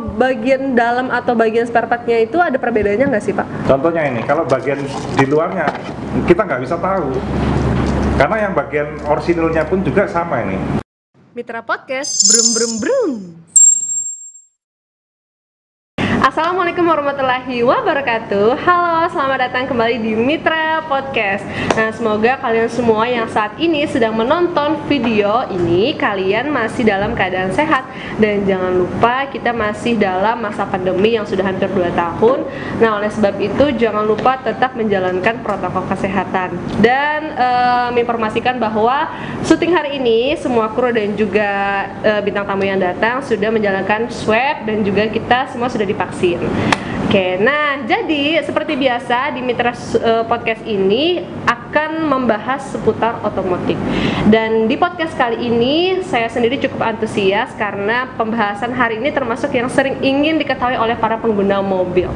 bagian dalam atau bagian spare partnya itu ada perbedaannya nggak sih Pak? Contohnya ini, kalau bagian di luarnya kita nggak bisa tahu, karena yang bagian orisinilnya pun juga sama ini. Mitra Podcast, brum brum brum. Assalamualaikum warahmatullahi wabarakatuh. Halo, selamat datang kembali di Mitra Podcast. Nah, semoga kalian semua yang saat ini sedang menonton video ini, kalian masih dalam keadaan sehat. Dan jangan lupa kita masih dalam masa pandemi yang sudah hampir 2 tahun. Nah, oleh sebab itu jangan lupa tetap menjalankan protokol kesehatan. Dan menginformasikan bahwa syuting hari ini semua kru dan juga bintang tamu yang datang sudah menjalankan swab dan juga kita semua sudah divaksin. Oke, nah jadi seperti biasa di Mitra Podcast ini akan membahas seputar otomotif. Dan di podcast kali ini saya sendiri cukup antusias karena pembahasan hari ini termasuk yang sering ingin diketahui oleh para pengguna mobil.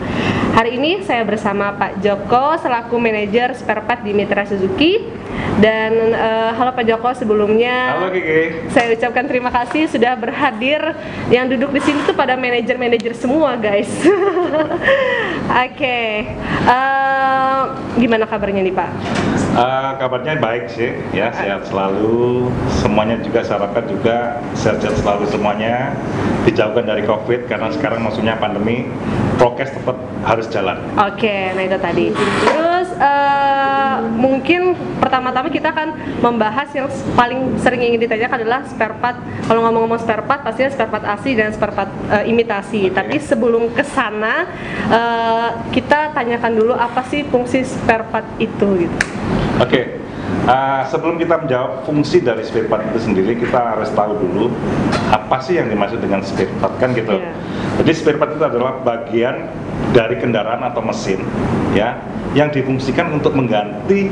Hari ini saya bersama Pak Joko selaku manajer spare part di Mitra Suzuki. Dan halo Pak Joko, sebelumnya Halo Kiki. Saya ucapkan terima kasih sudah berhadir. Yang duduk di sini tuh pada manajer-manajer semua guys. Oke. Gimana kabarnya nih Pak? Kabarnya baik sih, ya, sehat selalu. Semuanya juga masyarakat juga sehat-sehat selalu semuanya. Dijauhkan dari COVID karena sekarang maksudnya pandemi, prokes tetap harus jalan. Oke, nah itu tadi. Terus mungkin pertama-tama kita akan membahas yang paling sering ingin ditanyakan adalah spare part. Kalau ngomong-ngomong spare part, pastinya spare part asli dan spare part imitasi. Tapi sebelum ke sana, kita tanyakan dulu apa sih fungsi spare part itu gitu. Oke. Sebelum kita menjawab fungsi dari spare part itu sendiri, kita harus tahu dulu apa sih yang dimaksud dengan spare part, kan gitu. Yeah. Jadi spare part itu adalah bagian dari kendaraan atau mesin, ya, yang difungsikan untuk mengganti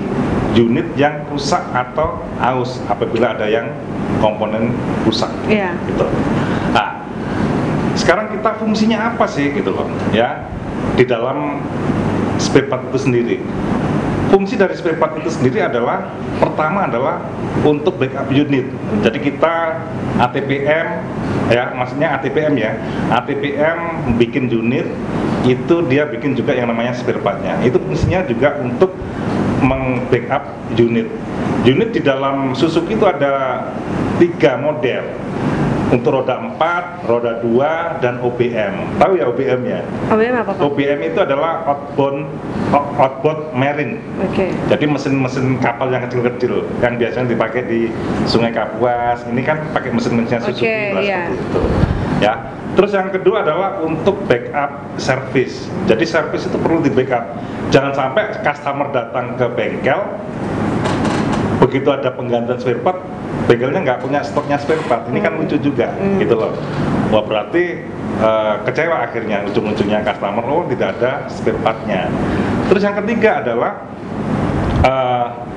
unit yang rusak atau aus apabila ada yang komponen rusak. Yeah. Gitu. Nah, sekarang kita fungsinya apa sih gitu loh, ya, di dalam spare part itu sendiri. Fungsi dari spare part itu sendiri adalah, pertama adalah untuk backup unit. Jadi kita ATPM, ya, maksudnya ATPM ya, ATPM bikin unit, itu dia bikin juga yang namanya spare partnya. Itu fungsinya juga untuk meng-backup unit. Unit di dalam Suzuki itu ada 3 model. Untuk roda 4, roda 2, dan OBM. Tahu ya OBM-nya? OBM apa Pak? OBM itu adalah outboard marine. Oke. Jadi mesin-mesin kapal yang kecil-kecil yang biasanya dipakai di Sungai Kapuas. Ini kan pakai mesin-mesinnya Suzuki, iya. seperti itu. Ya. Terus yang kedua adalah untuk backup service. Jadi service itu perlu di backup. Jangan sampai customer datang ke bengkel, begitu ada penggantian spare part, bengkelnya nggak punya stoknya spare part. Ini kan lucu juga, gitu loh. Wah, berarti kecewa akhirnya ujung-ujungnya customer, oh tidak ada spare partnya. Terus yang ketiga adalah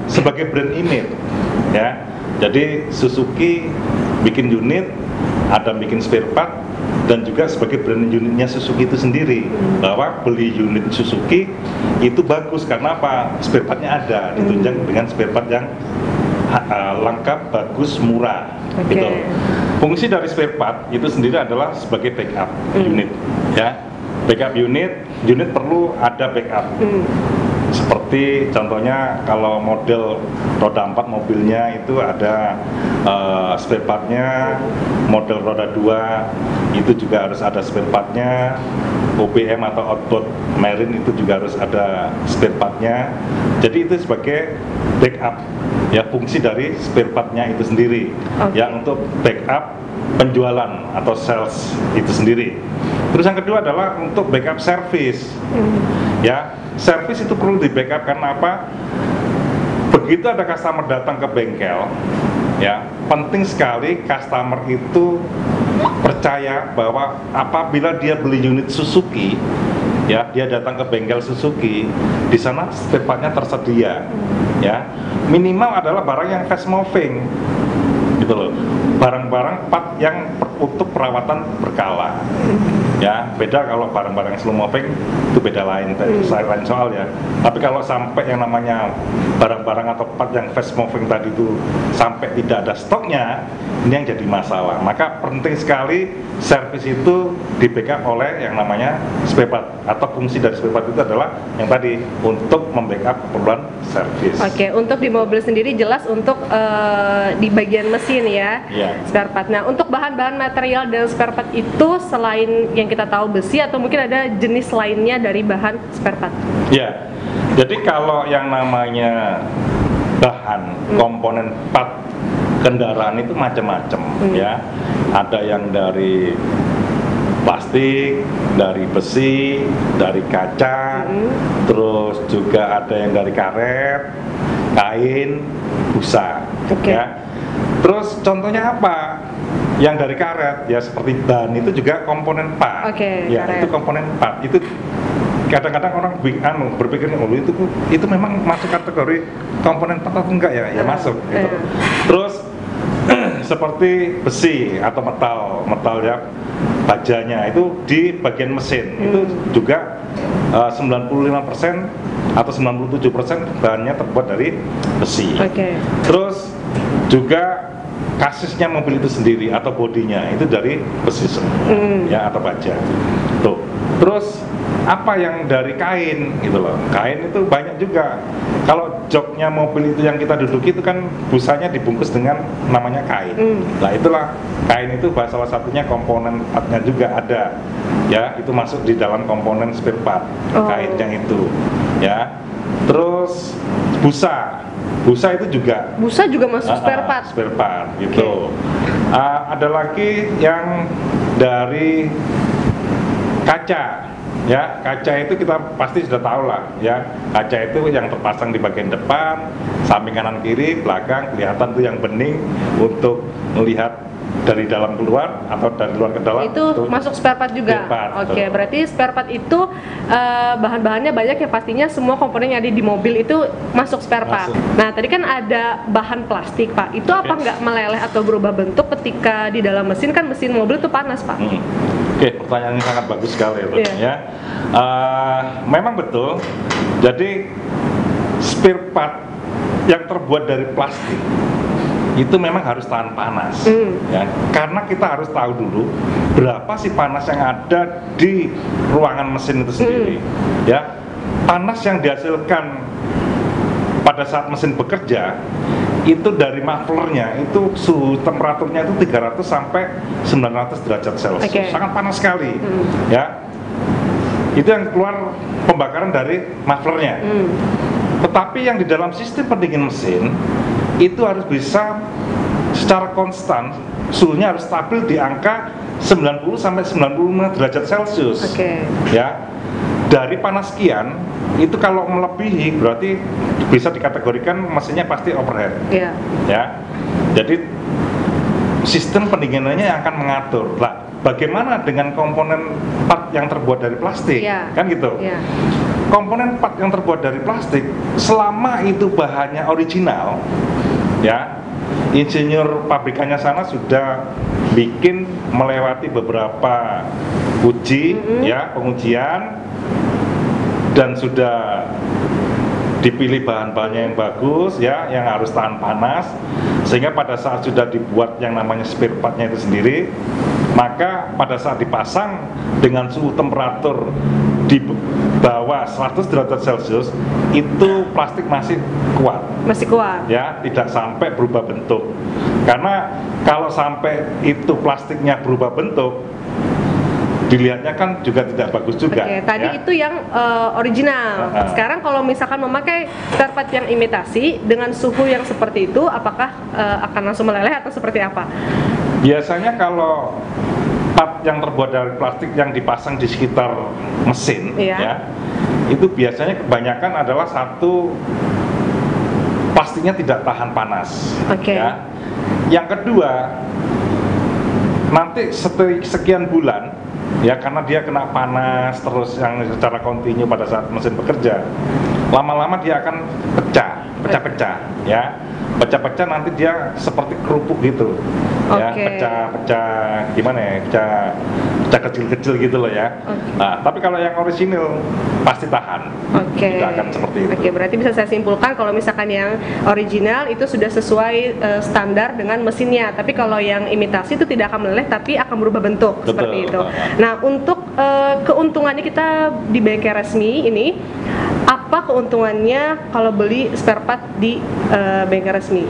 sebagai brand image, ya. Jadi Suzuki bikin unit, ada bikin spare part, dan juga sebagai brand unitnya Suzuki itu sendiri, bahwa beli unit Suzuki itu bagus karena apa? Spare partnya ada, ditunjang dengan spare part yang lengkap, bagus, murah. Okay. Gitu. Fungsi dari spare part itu sendiri adalah sebagai backup unit, ya. Backup unit perlu ada backup. Seperti contohnya kalau model roda 4 mobilnya itu ada spare partnya, model roda 2 itu juga harus ada spare partnya, OBM atau outboard marine itu juga harus ada spare partnya. Jadi itu sebagai backup, ya, fungsi dari spare partnya itu sendiri, ya, untuk backup penjualan atau sales itu sendiri. Terus yang kedua adalah untuk backup service, ya. Service itu perlu di backup karena apa? Begitu ada customer datang ke bengkel, ya, penting sekali customer itu percaya bahwa apabila dia beli unit Suzuki, ya, dia datang ke bengkel Suzuki, di sana spare partnya tersedia, ya. Minimal adalah barang yang fast moving, gitu loh. Barang-barang part yang untuk perawatan berkala. Ya, beda kalau barang-barang yang slow moving itu beda lain soal ya. Tapi kalau sampai yang namanya barang-barang atau part yang fast moving tadi itu sampai tidak ada stoknya, ini yang jadi masalah. Maka penting sekali servis itu di backup oleh yang namanya spare part, atau fungsi dari spare part itu adalah yang tadi untuk membackup keperluan servis. Oke, untuk di mobil sendiri jelas untuk di bagian mesin ya, spare part. Nah, untuk bahan-bahan material dan spare part itu selain yang kita tahu besi, atau mungkin ada jenis lainnya dari bahan spare part? Ya, jadi kalau yang namanya bahan komponen part kendaraan itu macam-macam ya. Ada yang dari plastik, dari besi, dari kaca, terus juga ada yang dari karet, kain, busa, ya. Terus contohnya apa? Yang dari karet ya seperti ban itu juga komponen part. Ya, karet. Itu komponen part. Itu kadang-kadang orang berpikir itu memang masuk kategori komponen part atau enggak ya? Ya masuk gitu. Terus seperti besi atau metal ya, bajanya itu di bagian mesin itu juga 95% atau 97% bahannya terbuat dari besi. Terus juga kasisnya mobil itu sendiri atau bodinya itu dari besi semua ya, atau baja. Tuh. Terus apa yang dari kain gitu loh. Kain itu banyak juga. Kalau joknya mobil itu yang kita duduki itu kan busanya dibungkus dengan namanya kain. Nah, itulah kain itu salah satunya komponen partnya juga ada. Ya, itu masuk di dalam komponen spare part kainnya itu. Ya. Terus busa itu juga. Busa juga masuk spare part. Spare part gitu. Ada lagi yang dari kaca. Ya, kaca itu kita pasti sudah tahu lah ya. Kaca itu yang terpasang di bagian depan, samping kanan kiri, belakang, kelihatan tuh yang bening untuk melihat dari dalam keluar atau dari luar ke dalam. Itu masuk spare part juga. Oke, berarti spare part itu bahan-bahannya banyak ya, pastinya semua komponen yang ada di mobil itu masuk spare part. Nah, tadi kan ada bahan plastik, Pak. Itu apa nggak meleleh atau berubah bentuk ketika di dalam mesin? Kan mesin mobil itu panas, Pak. Oke, pertanyaannya sangat bagus sekali ya. Memang betul. Jadi spare part yang terbuat dari plastik itu memang harus tahan panas, ya. Karena kita harus tahu dulu berapa sih panas yang ada di ruangan mesin itu sendiri, ya. Panas yang dihasilkan pada saat mesin bekerja itu dari mufflernya itu suhu temperaturnya itu 300 sampai 900 derajat Celcius, sangat panas sekali, ya. Itu yang keluar pembakaran dari mufflernya. Tetapi yang di dalam sistem pendingin mesin itu harus bisa secara konstan, suhunya harus stabil di angka 90 sampai 95 derajat Celcius. Ya. Dari panas sekian itu kalau melebihi berarti bisa dikategorikan mesinnya pasti overheat. Ya. Jadi sistem pendinginannya yang akan mengatur. Lah, bagaimana dengan komponen part yang terbuat dari plastik? Kan gitu. Komponen part yang terbuat dari plastik selama itu bahannya original, ya, insinyur pabrikannya sana sudah bikin melewati beberapa uji, ya, pengujian, dan sudah dipilih bahan-bahannya yang bagus, ya, yang harus tahan panas, sehingga pada saat sudah dibuat yang namanya spare partnya itu sendiri, maka pada saat dipasang dengan suhu temperatur di bawah 100 derajat Celcius itu plastik masih kuat, ya, tidak sampai berubah bentuk. Karena kalau sampai itu plastiknya berubah bentuk, dilihatnya kan juga tidak bagus juga. Tadi ya? Itu yang original. Sekarang kalau misalkan memakai spare part yang imitasi dengan suhu yang seperti itu, apakah akan langsung meleleh atau seperti apa? Biasanya kalau part yang terbuat dari plastik yang dipasang di sekitar mesin, ya, itu biasanya kebanyakan adalah satu, plastiknya tidak tahan panas. Ya. Yang kedua, nanti sekian bulan, ya, karena dia kena panas terus yang secara kontinu pada saat mesin bekerja, lama-lama dia akan pecah-pecah, ya. pecah-pecah nanti dia seperti kerupuk gitu, ya, Oke. pecah-pecah gimana ya, pecah kecil-kecil gitu loh ya. Oke. Nah, tapi kalau yang orisinil pasti tahan. Oke. Tidak akan seperti itu. Oke, berarti bisa saya simpulkan kalau misalkan yang original itu sudah sesuai standar dengan mesinnya. Tapi kalau yang imitasi itu tidak akan meleleh, tapi akan berubah bentuk. Betul. Seperti itu. Nah, untuk keuntungannya kita di bengkel resmi ini, apa keuntungannya kalau beli spare part di bengkel resmi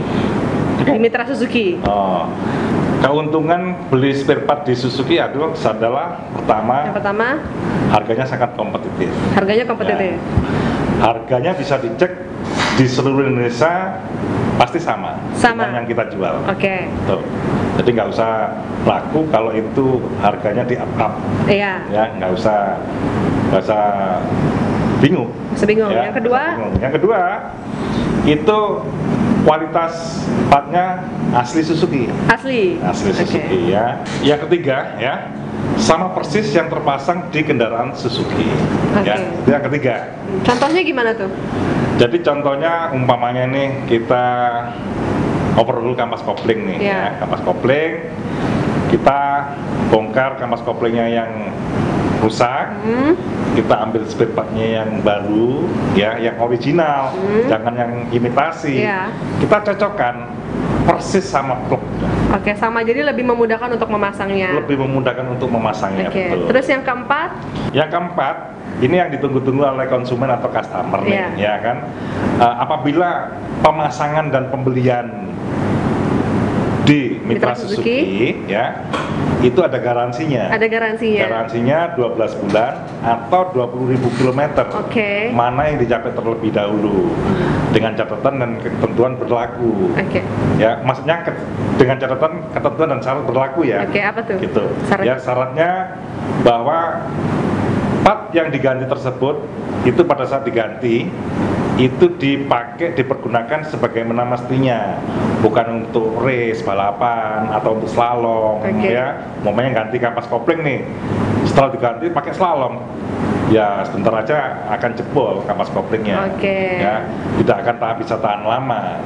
di Mitra Suzuki? Oh, keuntungan beli spare part di Suzuki adalah Yang pertama, harganya sangat kompetitif. harganya kompetitif. Ya. Harganya bisa dicek di seluruh Indonesia pasti sama dengan yang kita jual. Oke. Tuh. Jadi nggak usah laku kalau itu harganya di up. Iya. Ya, nggak usah bingung. Sebingung. Ya, Yang kedua, Yang kedua itu kualitas partnya asli Suzuki. asli. Asli Suzuki ya. Yang ketiga ya, sama persis yang terpasang di kendaraan Suzuki. Ya, Oke. itu yang ketiga. Contohnya gimana tuh? Jadi contohnya umpamanya nih kita oper dulu kampas kopling nih Iya. ya, kampas kopling. Kita bongkar kampas koplingnya yang rusak. Kita ambil spare partnya yang baru ya, yang original, jangan yang imitasi. Iya. Kita cocokkan persis sama klub. Oke, sama, jadi lebih memudahkan untuk memasangnya. Lebih memudahkan untuk memasangnya. Oke. Betul. Terus yang keempat, Yang keempat, ini yang ditunggu-tunggu oleh konsumen atau customer nih, Iya. ya kan? Apabila pemasangan dan pembelian di Mitra Suzuki, ya, itu ada garansinya. ada garansinya. Garansinya 12 bulan atau 20.000 kilometer. Oke. Mana yang dicapai terlebih dahulu dengan catatan dan ketentuan berlaku. Oke. Ya, maksudnya dengan catatan ketentuan dan syarat berlaku ya. Oke, apa tuh? Gitu. Syarat. Ya, syaratnya bahwa part yang diganti tersebut itu pada saat diganti itu dipergunakan sebagaimana mestinya, bukan untuk race balapan atau untuk slalom. Oke. Ya, umpamanya ganti kampas kopling nih, setelah diganti pakai slalom, ya sebentar aja akan jebol kampas koplingnya. Oke. Ya, tidak akan bisa tahan lama.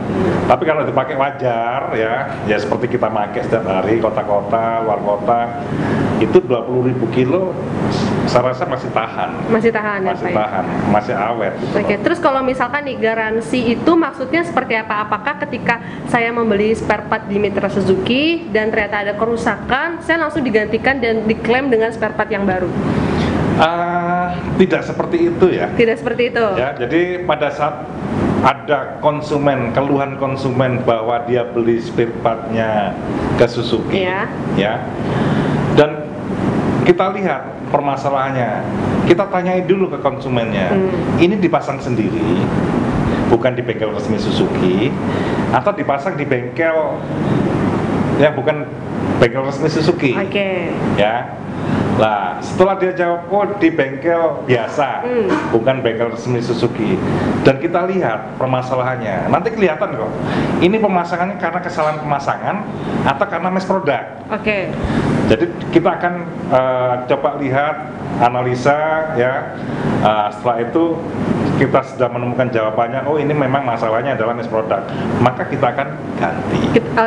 Tapi kalau dipakai wajar ya seperti kita pakai setiap hari kota-kota, luar kota, itu 20.000 kilo saya rasa masih tahan. Masih tahan ya, Masih Pak? tahan, masih awet. gitu Oke, loh. terus kalau misalkan nih garansi itu maksudnya seperti apa? Apakah ketika saya membeli spare part di Mitra Suzuki dan ternyata ada kerusakan, saya langsung digantikan dan diklaim dengan spare part yang baru? Tidak seperti itu ya. Tidak seperti itu. Ya, jadi pada saat ada keluhan konsumen bahwa dia beli spare partnya ke Suzuki, Iya. ya, dan kita lihat permasalahannya, kita tanyain dulu ke konsumennya, ini dipasang sendiri, bukan di bengkel resmi Suzuki, atau dipasang di bengkel ya bukan bengkel resmi Suzuki, Oke. ya. Lah, setelah dia jawab, oh di bengkel biasa, bukan bengkel resmi Suzuki. Dan kita lihat permasalahannya, nanti kelihatan kok. Ini pemasangannya karena kesalahan pemasangan atau karena mes produk. Oke. Jadi kita akan coba lihat, analisa ya. Setelah itu kita sudah menemukan jawabannya, oh ini memang masalahnya adalah mes produk, maka kita akan ganti.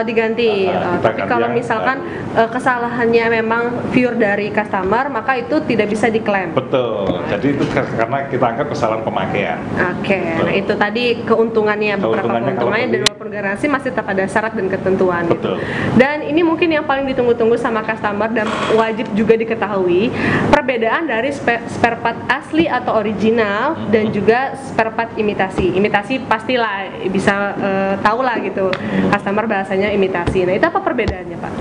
Diganti. Kita Tapi ganti kalau yang misalkan kesalahannya memang pure dari customer, maka itu tidak bisa diklaim. Betul. Jadi itu karena kita anggap kesalahan pemakaian. Oke, Betul. nah itu tadi keuntungannya, beberapa Keuntungannya kalau keuntungannya, dan beli- walaupun garansi masih tetap ada syarat dan ketentuan. Betul. Dan ini mungkin yang paling ditunggu-tunggu sama customer dan wajib juga diketahui, perbedaan dari spare part asli atau original dan juga spare part imitasi. Imitasi pastilah bisa tahu lah gitu, customer bahasanya imitasi. Nah itu apa perbedaannya, Pak?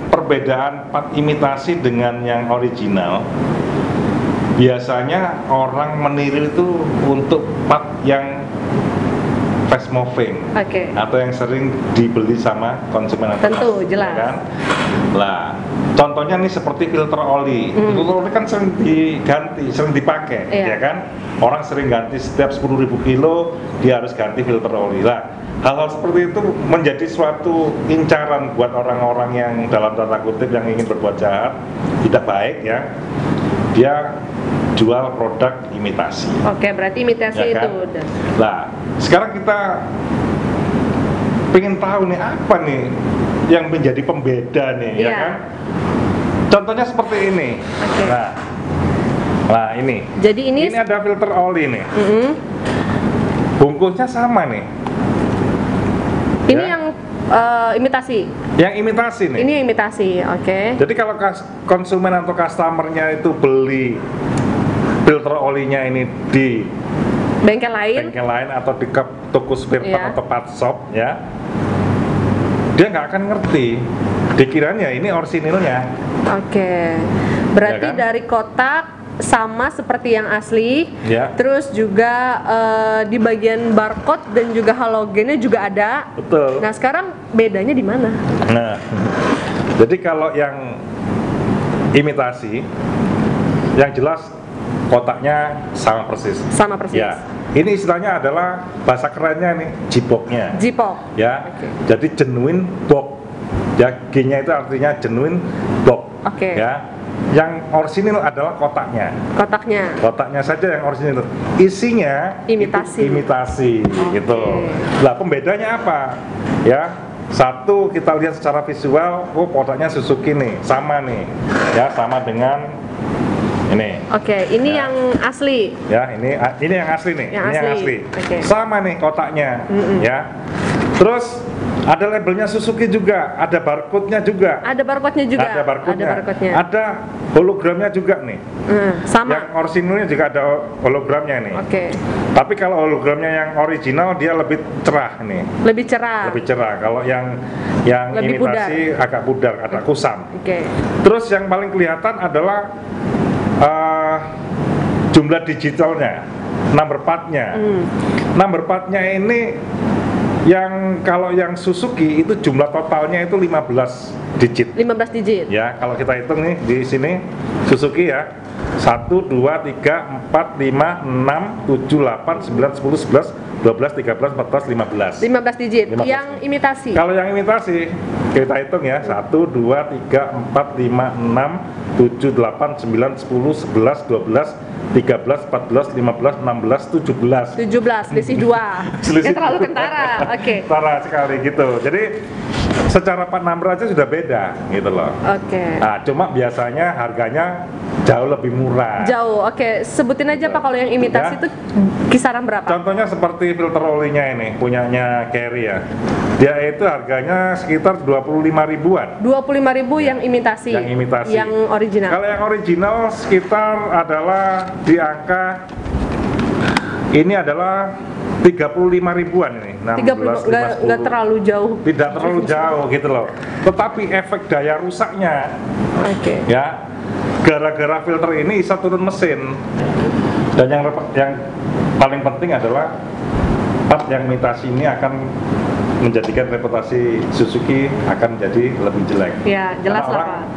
Perbedaan part imitasi dengan yang original, biasanya orang meniru itu untuk part yang fast moving, Oke. atau yang sering dibeli sama konsumen atau Tentu, customer, jelas. kan? Lah, contohnya nih seperti filter oli. Filter oli kan sering diganti, sering dipakai, Iya. ya kan? Orang sering ganti setiap 10.000 kilo, dia harus ganti filter oli. Lah, hal-hal seperti itu menjadi suatu incaran buat orang-orang yang dalam tanda kutip yang ingin berbuat jahat, tidak baik ya. Dia jual produk imitasi. Oke, berarti imitasi Ya kan? itu udah. Nah, sekarang kita pengen tahu nih apa nih yang menjadi pembeda nih, ya kan? Contohnya seperti ini. Oke. Nah ini. Jadi ini ada filter oli nih. Bungkusnya sama nih. Ini yang imitasi. Yang imitasi nih. Ini yang imitasi, oke. Jadi kalau konsumen atau customernya itu beli filter olinya ini di bengkel lain atau di toko spare part atau part shop, ya, dia nggak akan ngerti. Dikiranya ini orisinilnya. Oke. Berarti Ya kan? dari kotak sama seperti yang asli. Ya. Terus juga di bagian barcode dan juga halogennya juga ada. Betul. Nah, sekarang bedanya di mana? Nah, jadi kalau yang imitasi, yang jelas kotaknya sama persis. Sama persis. Ya, ini istilahnya adalah bahasa kerennya nih, J-box-nya. J-box. Ya, Oke. jadi genuine box. Ya, G-nya itu artinya genuine box. Oke. Ya, yang orisinil adalah kotaknya. Kotaknya. Kotaknya saja yang orisinil. Isinya Imitasi. itu imitasi, gitu. Lah, pembedanya apa? Ya, satu kita lihat secara visual, oh kotaknya Suzuki nih, sama nih, ya, sama dengan ini. Oke, ini Ya. yang asli. Ya, ini yang asli nih. Yang ini yang asli. asli. Oke. Sama nih kotaknya, ya. Terus ada labelnya Suzuki juga, ada barcode-nya juga. Ada barcode-nya juga. Ada barcode-nya. Ada barcode-nya. Ada hologramnya juga nih. Sama. Yang orisinilnya juga ada hologramnya nih. Oke. Tapi kalau hologramnya yang original dia lebih cerah nih. Lebih cerah. Lebih cerah. Kalau yang Lebih imitasi agak pudar, agak kusam. Oke. Terus yang paling kelihatan adalah jumlah digitalnya, number part-nya. Number part-nya ini yang kalau yang Suzuki itu jumlah totalnya itu 15 digit. 15 digit. Ya, kalau kita hitung nih di sini Suzuki ya. 1 2 3 4 5 6 7 8 9 10 11 12 13 14 15. 15 digit. 15. Yang imitasi. Kalau yang imitasi kita hitung ya 1 2 3 4 5 6 7 8 9 10 11 12 13 14 15 16 17. 17, selisih 2. Selisih Ya terlalu kentara. Oke. Kentara sekali gitu. Jadi secara part number aja sudah beda gitu loh. Oke. Nah, cuma biasanya harganya jauh lebih murah. Jauh. Oke, sebutin aja Pak kalau yang imitasi Ya. itu kisaran berapa? Contohnya seperti filter olinya ini, punyanya Carry ya. Dia itu harganya sekitar 25 ribuan. 25.000 yang imitasi. Yang imitasi. Yang original. Kalau yang original sekitar adalah di angka ini adalah 35 ribuan ini. 30 nggak terlalu jauh. Tidak terlalu jauh gitu loh. Tetapi efek daya rusaknya Oke. ya gara-gara filter ini bisa turun mesin. Dan yang paling penting adalah part yang imitasi ini akan menjadikan reputasi Suzuki akan jadi lebih jelek. Ya, jelas Karena lah orang Pak.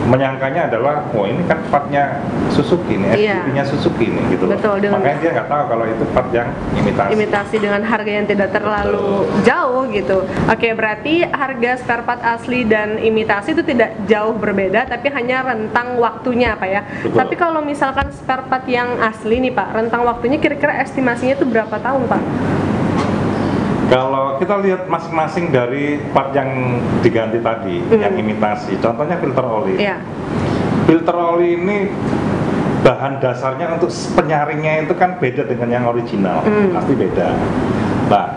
menyangkanya adalah, oh ini kan partnya Suzuki nih, Iya. FPV-nya Suzuki nih gitu loh. Betul, dengan- Makanya dia nggak tahu kalau itu part yang imitasi. Imitasi dengan harga yang tidak terlalu jauh gitu. Oke, berarti harga spare part asli dan imitasi itu tidak jauh berbeda, tapi hanya rentang waktunya Pak ya. Betul. Tapi kalau misalkan spare part yang asli nih Pak, rentang waktunya kira-kira estimasinya itu berapa tahun Pak? Kalau kita lihat masing-masing dari part yang diganti tadi, yang imitasi, contohnya filter oli. Iya. Filter oli ini bahan dasarnya untuk penyaringnya itu kan beda dengan yang original, pasti beda. Nah,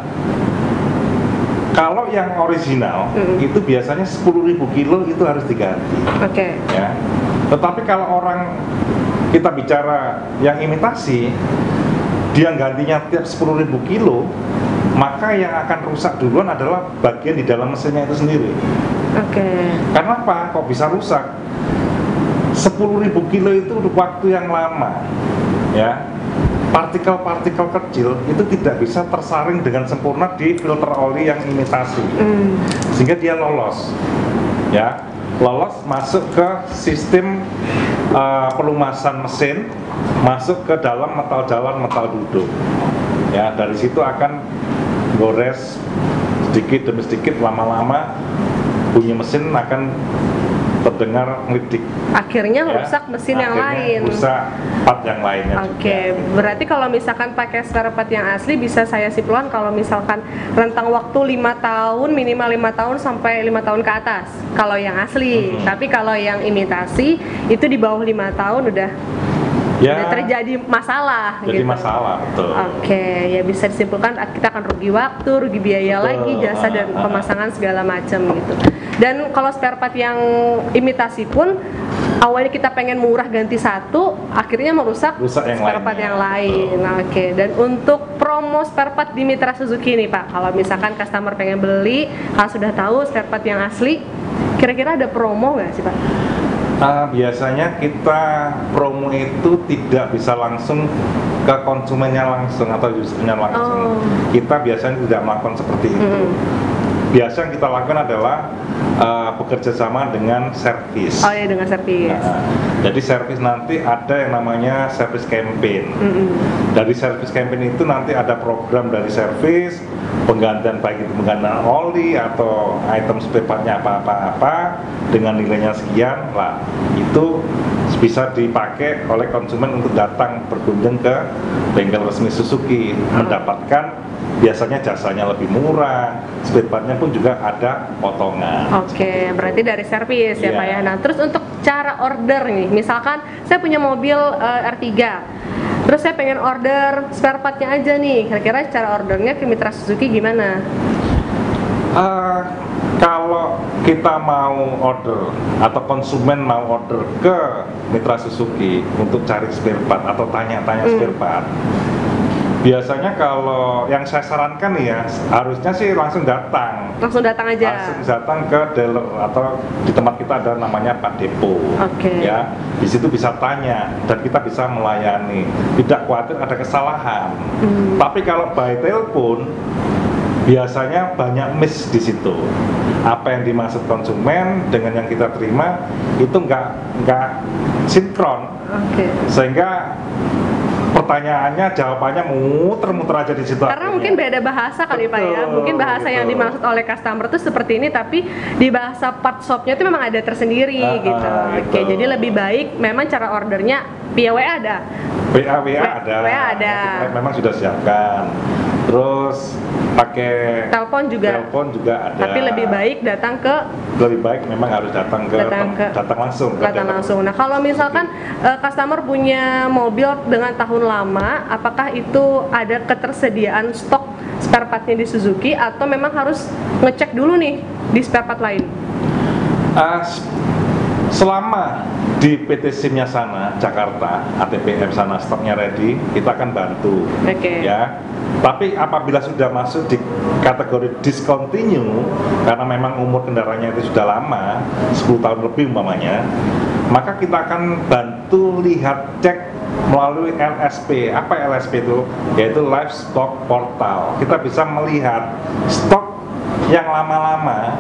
kalau yang original itu biasanya 10.000 kilo itu harus diganti. Oke. Ya. Tetapi kalau orang kita bicara yang imitasi, dia gantinya tiap 10.000 kilo, maka yang akan rusak duluan adalah bagian di dalam mesinnya itu sendiri. Oke. Karena apa? Kok bisa rusak? 10.000 kilo itu waktu yang lama, ya. Partikel-partikel kecil itu tidak bisa tersaring dengan sempurna di filter oli yang imitasi, sehingga dia lolos, ya. Lolos masuk ke sistem pelumasan mesin, masuk ke dalam metal jalan, metal duduk. Ya, dari situ akan gores sedikit demi sedikit, lama-lama bunyi mesin akan terdengar ngelidik. Akhirnya merusak mesin yang lain. Merusak part yang lainnya. Oke, berarti kalau misalkan pakai spare part yang asli bisa saya simpulkan kalau misalkan rentang waktu 5 tahun, minimal 5 tahun sampai 5 tahun ke atas kalau yang asli. Tapi kalau yang imitasi itu di bawah 5 tahun udah terjadi masalah. Jadi gitu. Masalah, betul. Oke, ya bisa disimpulkan kita akan rugi waktu, rugi biaya lagi, jasa dan pemasangan segala macam gitu. Dan kalau spare part yang imitasi pun awalnya kita pengen murah ganti satu, akhirnya merusak spare part yang lain. Oke, dan untuk promo spare part di Mitra Suzuki nih Pak, kalau misalkan customer pengen beli, kalau sudah tahu spare part yang asli, kira-kira ada promo nggak sih Pak? Biasanya kita promo itu tidak bisa langsung ke konsumennya langsung atau usernya langsung. Kita biasanya tidak melakukan seperti itu. Biasa yang kita lakukan adalah bekerja sama dengan servis. Oh iya, dengan servis. Jadi servis nanti ada yang namanya service campaign. Dari service campaign itu nanti ada program dari servis, penggantian baik itu penggantian oli atau item spare partnya apa-apa dengan nilainya sekian lah, itu bisa dipakai oleh konsumen untuk datang berkunjung ke bengkel resmi Suzuki, mendapatkan biasanya jasanya lebih murah, spare partnya pun juga ada potongan. Oke, berarti dari servis ya Pak ya. Nah, terus untuk cara order nih, misalkan saya punya mobil R3, terus saya pengen order spare partnya aja nih, kira-kira cara ordernya ke Mitra Suzuki gimana? Kalau kita mau order atau konsumen mau order ke Mitra Suzuki untuk cari spare part atau tanya-tanya spare part, biasanya kalau yang saya sarankan nih ya, harusnya sih langsung datang aja. Langsung datang ke dealer atau di tempat kita ada namanya Pak Depo. Ya, di situ bisa tanya dan kita bisa melayani. Tidak khawatir ada kesalahan. Tapi kalau by telepon biasanya banyak miss di situ. Apa yang dimaksud konsumen dengan yang kita terima itu nggak sinkron. Sehingga pertanyaannya, jawabannya muter-muter aja di situ. Karena mungkin beda bahasa kali Pak ya. Mungkin bahasa yang dimaksud oleh customer itu seperti ini, tapi di bahasa part shopnya itu memang ada tersendiri gitu. Oke, jadi lebih baik memang cara ordernya via WA ada. WA ada. Memang sudah siapkan. Terus pakai telepon juga ada. Tapi lebih baik memang harus datang langsung. Nah, kalau misalkan customer punya mobil dengan tahun lama, apakah itu ada ketersediaan stok spare partnya di Suzuki atau memang harus ngecek dulu nih di spare part lain? Selama di PT SIM-nya sana, Jakarta, ATPM sana stoknya ready, kita akan bantu. Ya. Tapi apabila sudah masuk di kategori discontinue, karena memang umur kendaraannya itu sudah lama, 10 tahun lebih umpamanya, maka kita akan bantu lihat cek melalui LSP. Apa LSP itu? Yaitu Live Stock Portal. Kita bisa melihat stok yang lama-lama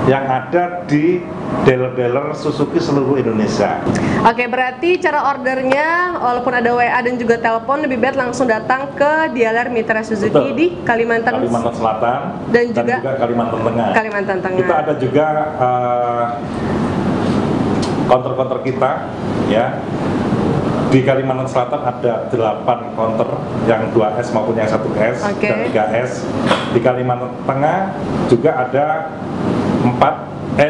yang ada di dealer-dealer Suzuki seluruh Indonesia. Oke, berarti cara ordernya walaupun ada WA dan juga telepon, lebih baik langsung datang ke dealer Mitra Suzuki di Kalimantan Selatan dan juga Kalimantan Tengah. Kita ada juga counter-counter kita ya. Di Kalimantan Selatan ada 8 counter, yang 2S maupun yang 1S dan 3S. Di Kalimantan Tengah juga ada 6,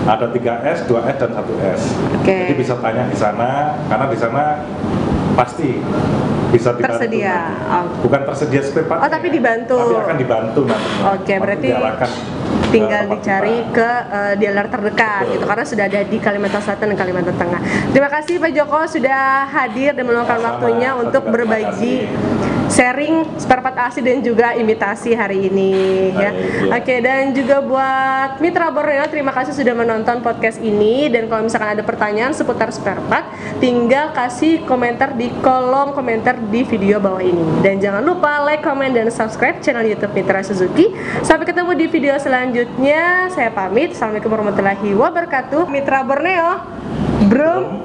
ada 3S, 2S dan 1S. Jadi bisa tanya di sana, karena di sana pasti bisa dibantu. Tersedia. Bukan tersedia spare part. Tapi dibantu. Tapi akan dibantu nanti. Berarti tinggal dicari ke dealer terdekat gitu, karena sudah ada di Kalimantan Selatan dan Kalimantan Tengah. Terima kasih Pak Joko sudah hadir dan meluangkan waktunya untuk berbagi sharing spare part asli dan juga imitasi hari ini ya. Oke, dan juga buat Mitra Borneo, terima kasih sudah menonton podcast ini, dan kalau misalkan ada pertanyaan seputar spare part, tinggal kasih komentar di kolom komentar di video bawah ini. Dan jangan lupa like, comment, dan subscribe channel YouTube Mitra Suzuki. Sampai ketemu di video selanjutnya. Saya pamit. Assalamualaikum warahmatullahi wabarakatuh. Mitra Borneo, brum.